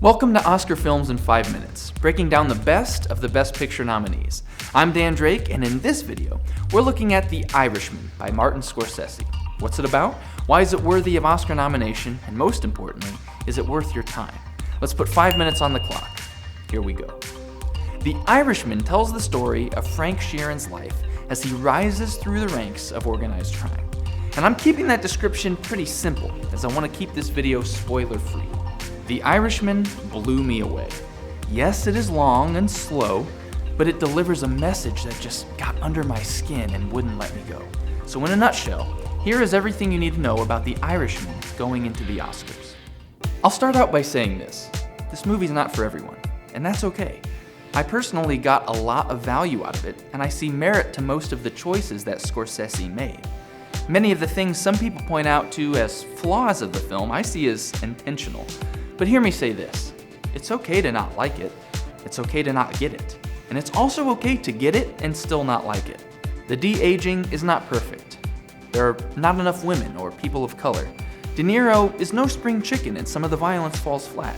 Welcome to Oscar Films in 5 Minutes, breaking down the best of the Best Picture nominees. I'm Dan Drake, and in this video, we're looking at The Irishman by Martin Scorsese. What's it about? Why is it worthy of Oscar nomination? And most importantly, is it worth your time? Let's put 5 minutes on the clock. Here we go. The Irishman tells the story of Frank Sheeran's life as he rises through the ranks of organized crime. And I'm keeping that description pretty simple, as I want to keep this video spoiler-free. The Irishman blew me away. Yes, it is long and slow, but it delivers a message that just got under my skin and wouldn't let me go. So in a nutshell, here is everything you need to know about The Irishman going into the Oscars. I'll start out by saying this movie's not for everyone, and that's okay. I personally got a lot of value out of it, and I see merit to most of the choices that Scorsese made. Many of the things some people point out to as flaws of the film, I see as intentional. But hear me say this, it's okay to not like it, it's okay to not get it, and it's also okay to get it and still not like it. The de-aging is not perfect. There are not enough women or people of color. De Niro is no spring chicken and some of the violence falls flat.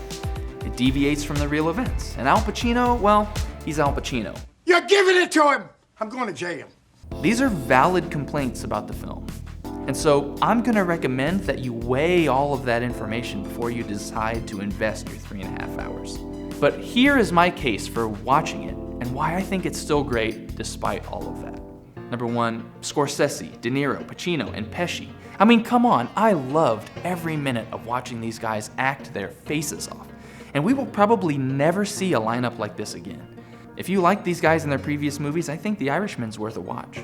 It deviates from the real events. And Al Pacino, well, he's Al Pacino. You're giving it to him! I'm going to jail. These are valid complaints about the film. And so I'm gonna recommend that you weigh all of that information before you decide to invest your 3.5 hours. But here is my case for watching it and why I think it's still great despite all of that. Number one, Scorsese, De Niro, Pacino, and Pesci. I mean, come on, I loved every minute of watching these guys act their faces off. And we will probably never see a lineup like this again. If you like these guys in their previous movies, I think The Irishman's worth a watch.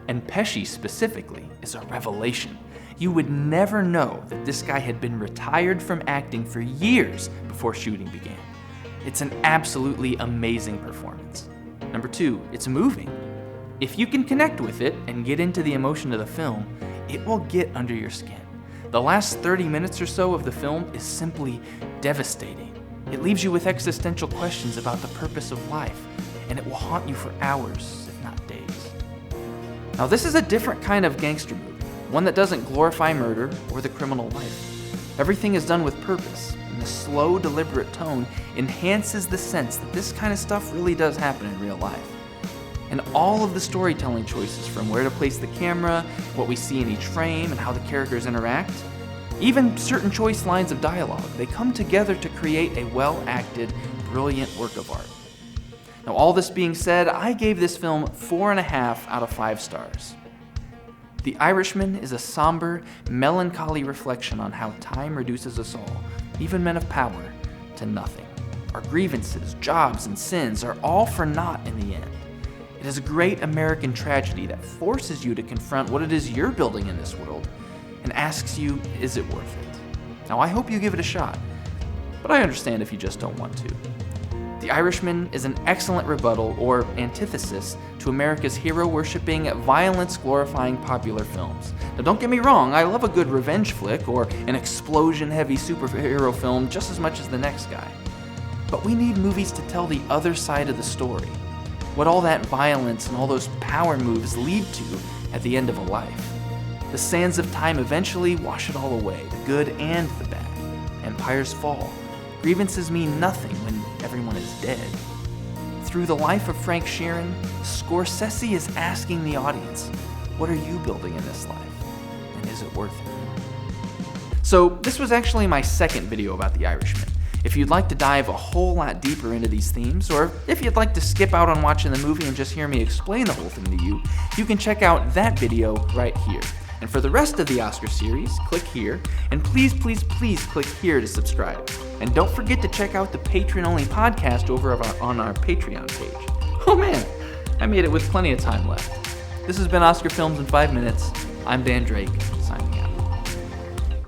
And Pesci specifically is a revelation. You would never know that this guy had been retired from acting for years before shooting began. It's an absolutely amazing performance. Number two, it's moving. If you can connect with it and get into the emotion of the film, it will get under your skin. The last 30 minutes or so of the film is simply devastating. It leaves you with existential questions about the purpose of life, and it will haunt you for hours, if not days. Now this is a different kind of gangster movie, one that doesn't glorify murder or the criminal life. Everything is done with purpose, and the slow, deliberate tone enhances the sense that this kind of stuff really does happen in real life. And all of the storytelling choices, from where to place the camera, what we see in each frame, and how the characters interact, even certain choice lines of dialogue, they come together to create a well-acted, brilliant work of art. Now, all this being said, I gave this film 4.5 out of 5 stars. The Irishman is a somber, melancholy reflection on how time reduces us all, even men of power, to nothing. Our grievances, jobs, and sins are all for naught in the end. It is a great American tragedy that forces you to confront what it is you're building in this world and asks you, is it worth it? Now, I hope you give it a shot, but I understand if you just don't want to. The Irishman is an excellent rebuttal or antithesis to America's hero-worshipping, violence-glorifying popular films. Now don't get me wrong, I love a good revenge flick or an explosion-heavy superhero film just as much as the next guy. But we need movies to tell the other side of the story. What all that violence and all those power moves lead to at the end of a life. The sands of time eventually wash it all away, the good and the bad. Empires fall. Grievances mean nothing when everyone is dead. Through the life of Frank Sheeran, Scorsese is asking the audience, what are you building in this life? And is it worth it? So this was actually my second video about The Irishman. If you'd like to dive a whole lot deeper into these themes, or if you'd like to skip out on watching the movie and just hear me explain the whole thing to you, you can check out that video right here. And for the rest of the Oscar series, click here, and please, please, please click here to subscribe. And don't forget to check out the Patreon-only podcast over on our Patreon page. Oh man, I made it with plenty of time left. This has been Oscar Films in 5 Minutes. I'm Dan Drake.